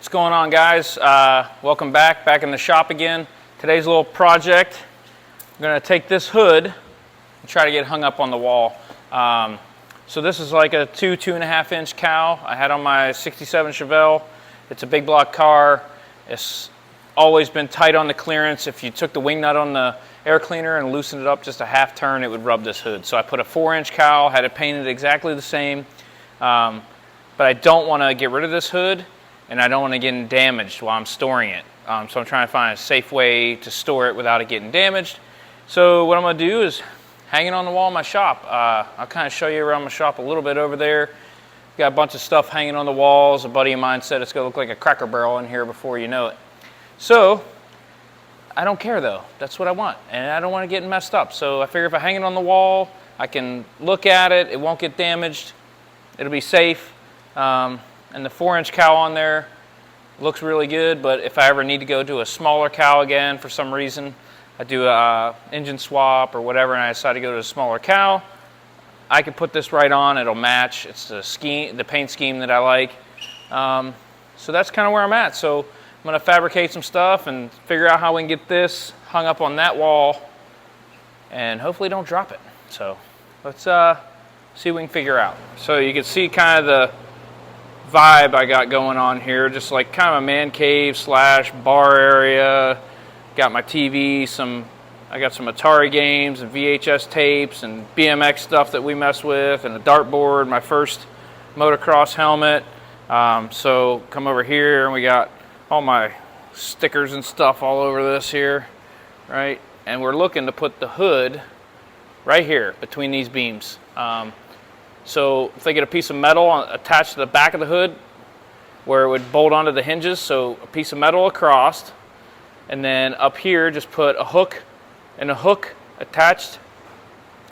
What's going on, guys? Welcome back in the shop again. Today's little project, I'm going to take this hood and try to get hung up on the wall. So this is like a 2.5 inch cowl I had on my 67 Chevelle. It's a big block car. It's always been tight on the clearance. If you took the wing nut on the air cleaner and loosened it up just a half turn, it would rub this hood. So I put a 4-inch cowl, had it painted exactly the same. But I don't want to get rid of this hood, and I don't want to get damaged while I'm storing it. So I'm trying to find a safe way to store it without it getting damaged. So what I'm going to do is hang it on the wall in my shop. I'll kind of show you around my shop a little bit over there. Got a bunch of stuff hanging on the walls. A buddy of mine said it's going to look like a Cracker Barrel in here before you know it. So I don't care though. That's what I want, and I don't want to get messed up. So I figure if I hang it on the wall, I can look at it. It won't get damaged. It'll be safe. And the 4-inch cowl on there looks really good, but if I ever need to go to a smaller cowl again for some reason, I do a engine swap or whatever, and I decide to go to a smaller cowl, I can put this right on. It'll match. It's the paint scheme that I like. So that's kind of where I'm at. So I'm going to fabricate some stuff and figure out how we can get this hung up on that wall and hopefully don't drop it. So let's see what we can figure out. So you can see kind of the vibe I got going on here, just like kind of a man cave slash bar area. Got my TV, I got some Atari games and VHS tapes and BMX stuff that we mess with, and a dartboard, my first motocross helmet. So come over here and we got all my stickers and stuff all over this here, right? And we're looking to put the hood right here between these beams. So if they get a piece of metal attached to the back of the hood where it would bolt onto the hinges, so a piece of metal across, and then up here just put a hook and a hook attached,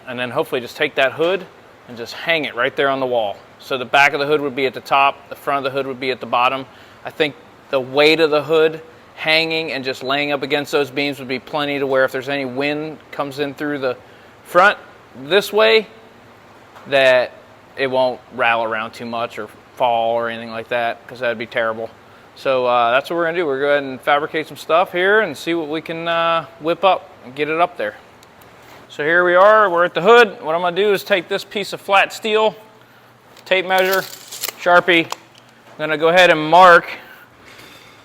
and then hopefully just take that hood and just hang it right there on the wall. So the back of the hood would be at the top, the front of the hood would be at the bottom. I think the weight of the hood hanging and just laying up against those beams would be plenty to where if there's any wind comes in through the front this way, that it won't rattle around too much or fall or anything like that, because that'd be terrible. So that's what we're gonna do. We're going to go ahead and fabricate some stuff here and see what we can whip up and get it up there. So here we are, we're at the hood. What I'm gonna do is take this piece of flat steel, tape measure, Sharpie. I'm gonna go ahead and mark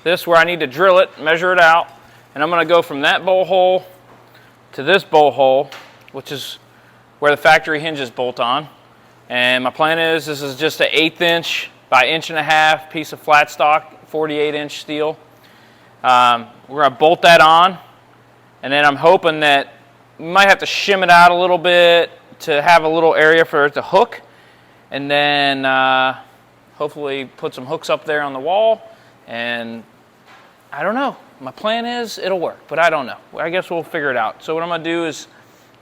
this where I need to drill it, measure it out, and I'm gonna go from that bowl hole to this bowl hole, which is where the factory hinges bolt on. And my plan is, this is just an 1/8 inch by 1.5 inch piece of flat stock, 48-inch steel. We're going to bolt that on, and then I'm hoping that we might have to shim it out a little bit to have a little area for it to hook, and then hopefully put some hooks up there on the wall. And I don't know. My plan is it'll work, but I don't know. I guess we'll figure it out. So what I'm going to do is,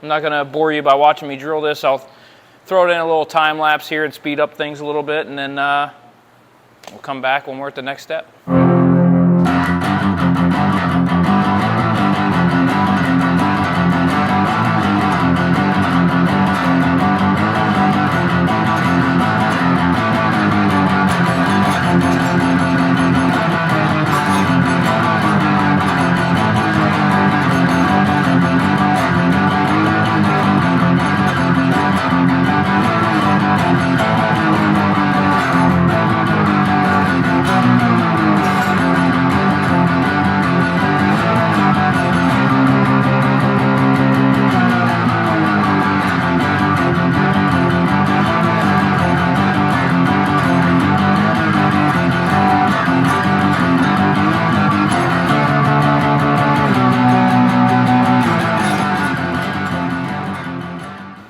I'm not going to bore you by watching me drill this. I'll throw it in a little time lapse here and speed up things a little bit, and then we'll come back when we're at the next step.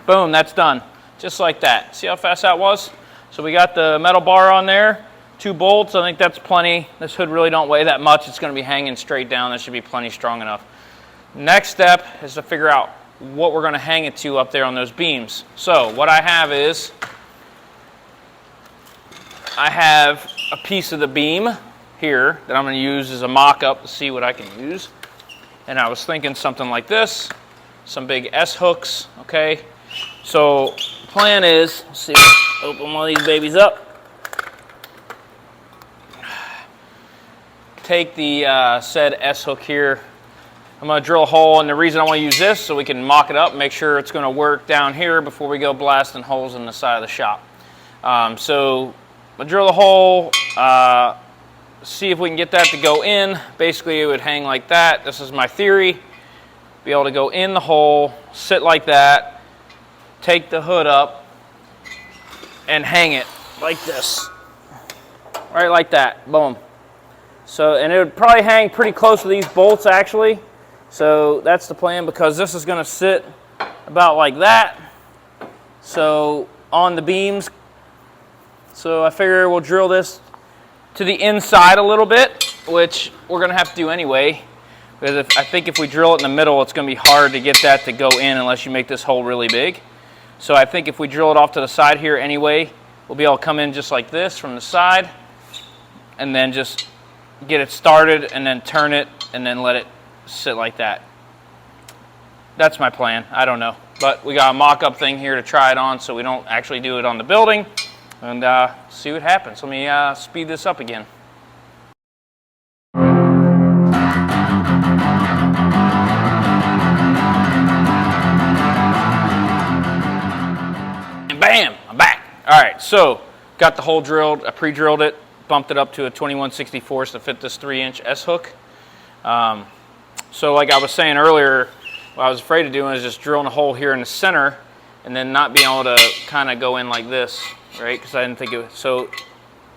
Boom, that's done. Just like that. See how fast that was? So we got the metal bar on there, 2 bolts. I think that's plenty. This hood really don't weigh that much. It's going to be hanging straight down. That should be plenty strong enough. Next step is to figure out what we're going to hang it to up there on those beams. So what I have is, I have a piece of the beam here that I'm going to use as a mock-up to see what I can use. And I was thinking something like this, some big S hooks, okay? So the plan is, let's see, open one of these babies up. take the said S-hook here. I'm going to drill a hole, and the reason I want to use this so we can mock it up, make sure it's going to work down here before we go blasting holes in the side of the shop. So I'll drill the hole, see if we can get that to go in. Basically, it would hang like that. This is my theory. Be able to go in the hole, sit like that, take the hood up, and hang it like this. Right like that. Boom. So, and it would probably hang pretty close to these bolts, actually. So that's the plan, because this is going to sit about like that. So on the beams. So I figure we'll drill this to the inside a little bit, which we're going to have to do anyway. Because I think if we drill it in the middle, it's going to be hard to get that to go in unless you make this hole really big. So I think if we drill it off to the side here anyway, we'll be able to come in just like this from the side, and then just get it started, and then turn it, and then let it sit like that. That's my plan. I don't know. But we got a mock-up thing here to try it on so we don't actually do it on the building, and see what happens. Let me speed this up again. And bam, I'm back. All right, so got the hole drilled. I pre-drilled it, bumped it up to a 21/64 to fit this 3-inch S-hook. So like I was saying earlier, what I was afraid of doing is just drilling a hole here in the center and then not being able to kind of go in like this, right? Because I didn't think it was, so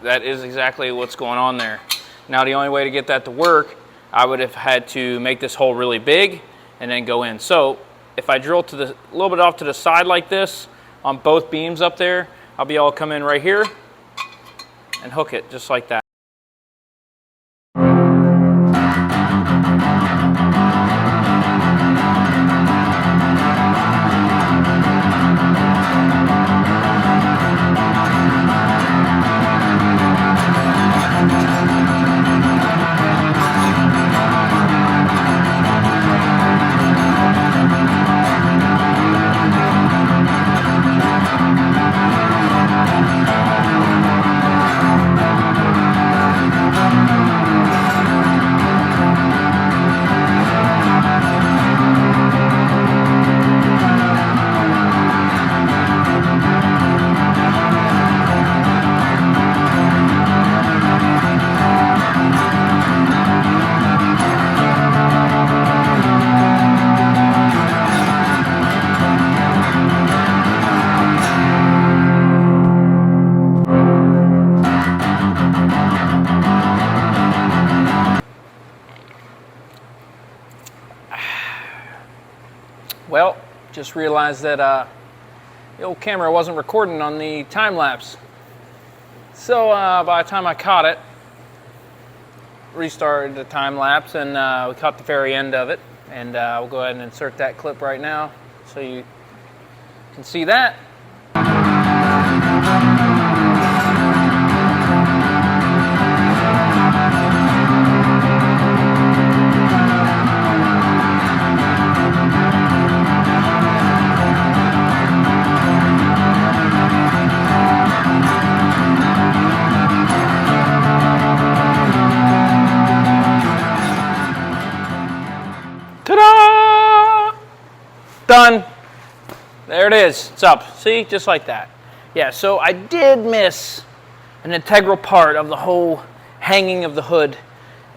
that is exactly what's going on there. Now the only way to get that to work, I would have had to make this hole really big and then go in. So if I drill to a little bit off to the side like this on both beams up there, I'll be able to come in right here and hook it just like that. Well, just realized that the old camera wasn't recording on the time lapse. So by the time I caught it, restarted the time lapse, and we caught the very end of it. And we'll go ahead and insert that clip right now so you can see that. Ta-da! Done. There it is. It's up. See? Just like that. Yeah, so I did miss an integral part of the whole hanging of the hood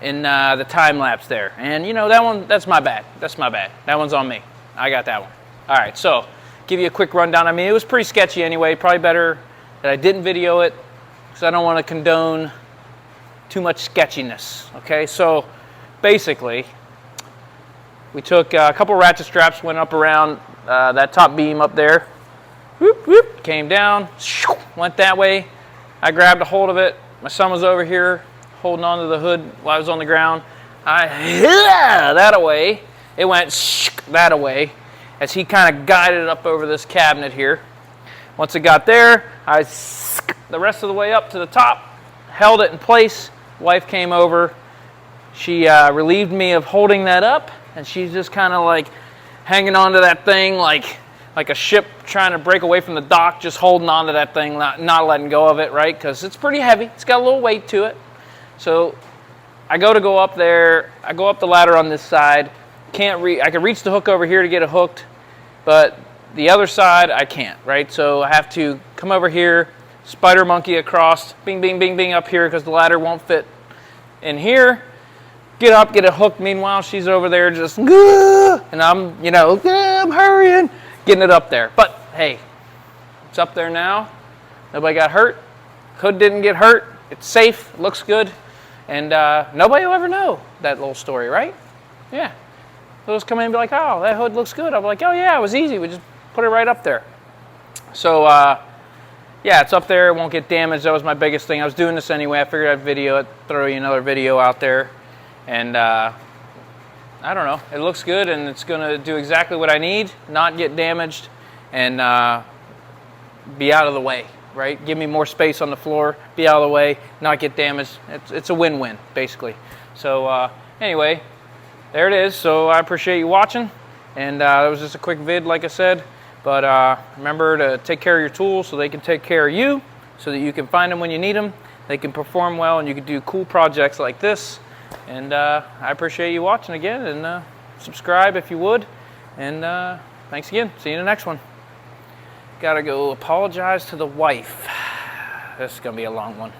in the time lapse there. And you know, that's my bad. That's my bad. That one's on me. I got that one. All right, so give you a quick rundown. I mean, it was pretty sketchy anyway. Probably better that I didn't video it because I don't want to condone too much sketchiness. Okay, so basically, we took a couple ratchet straps, went up around that top beam up there, whoop, whoop, came down, went that way. I grabbed a hold of it. My son was over here holding onto the hood while I was on the ground. I that away. It went that away as he kind of guided it up over this cabinet here. Once it got there, I the rest of the way up to the top, held it in place. Wife came over. She relieved me of holding that up. And she's just kind of like hanging on to that thing like a ship trying to break away from the dock, just holding on to that thing, not letting go of it, right? Because it's pretty heavy. It's got a little weight to it. So I go up there, I go up the ladder on this side, I can reach the hook over here to get it hooked, but the other side I can't, right? So I have to come over here, spider monkey across, bing, bing, bing, bing up here because the ladder won't fit in here. Get up, get it hooked. Meanwhile, she's over there just, and I'm, you know, I'm hurrying, getting it up there. But hey, it's up there now. Nobody got hurt. Hood didn't get hurt. It's safe, looks good, and nobody will ever know that little story, right? Yeah. They'll just come in and be like, oh, that hood looks good. I'll be like, oh yeah, it was easy. We just put it right up there. So yeah, it's up there. It won't get damaged. That was my biggest thing. I was doing this anyway. I figured I'd video it, throw you another video out there. And I don't know. It looks good, and it's going to do exactly what I need, not get damaged, and be out of the way, right? Give me more space on the floor, be out of the way, not get damaged. It's a win-win, basically. So anyway, there it is. So I appreciate you watching. And it was just a quick vid, like I said. But remember to take care of your tools so they can take care of you, so that you can find them when you need them. They can perform well, and you can do cool projects like this. And I appreciate you watching again, and subscribe if you would. And thanks again. See you in the next one. Gotta go apologize to the wife. This is gonna be a long one.